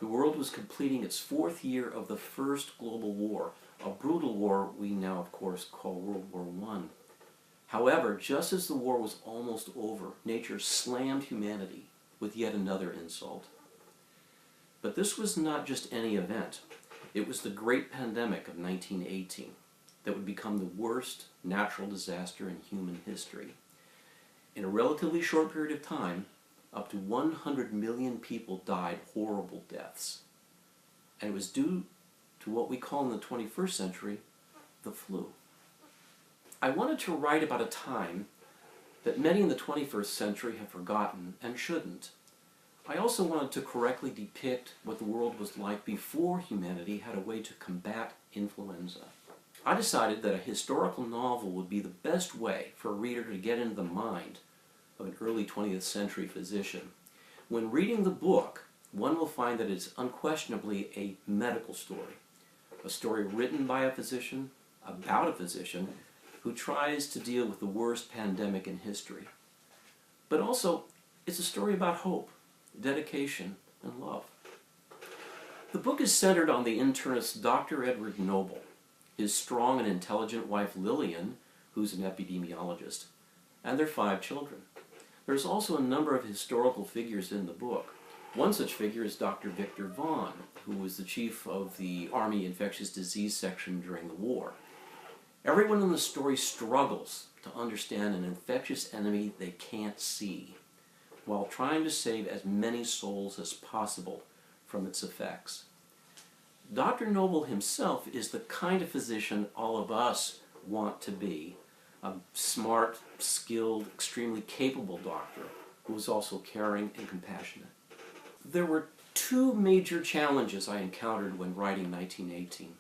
The world was completing its fourth year of the First Global War, a brutal war we now, of course, call World War I. However, just as the war was almost over, nature slammed humanity with yet another insult. But this was not just any event. It was the Great Pandemic of 1918 that would become the worst natural disaster in human history. In a relatively short period of time, up to 100 million people died horrible deaths. And it was due to what we call in the 21st century, the flu. I wanted to write about a time that many in the 21st century have forgotten and shouldn't. I also wanted to correctly depict what the world was like before humanity had a way to combat influenza. I decided that a historical novel would be the best way for a reader to get into the mind of an early 20th century physician. When reading the book, one will find that it's unquestionably a medical story, a story written by a physician, about a physician, who tries to deal with the worst pandemic in history. But also, it's a story about hope, dedication, and love. The book is centered on the internist Dr. Edward Noble, his strong and intelligent wife Lillian, who's an epidemiologist, and their 5 children. There's also a number of historical figures in the book. One such figure is Dr. Victor Vaughan, who was the chief of the Army Infectious Disease Section during the war. Everyone in the story struggles to understand an infectious enemy they can't see, while trying to save as many souls as possible from its effects. Dr. Noble himself is the kind of physician all of us want to be, a smart, skilled, extremely capable doctor who is also caring and compassionate. There were 2 major challenges I encountered when writing 1918.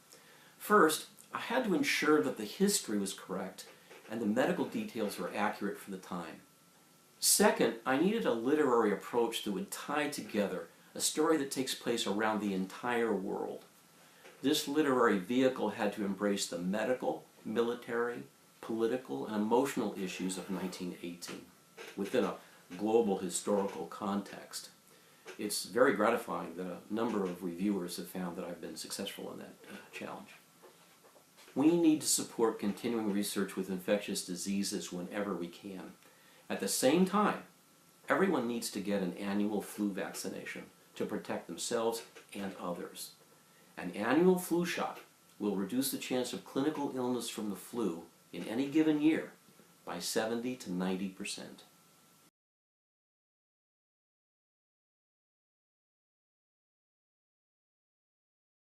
First, I had to ensure that the history was correct and the medical details were accurate for the time. Second, I needed a literary approach that would tie together a story that takes place around the entire world. This literary vehicle had to embrace the medical, military, political, and emotional issues of 1918 within a global historical context. It's very gratifying that a number of reviewers have found that I've been successful in that challenge. We need to support continuing research with infectious diseases whenever we can. At the same time, everyone needs to get an annual flu vaccination to protect themselves and others. An annual flu shot will reduce the chance of clinical illness from the flu in any given year by 70 to 90%.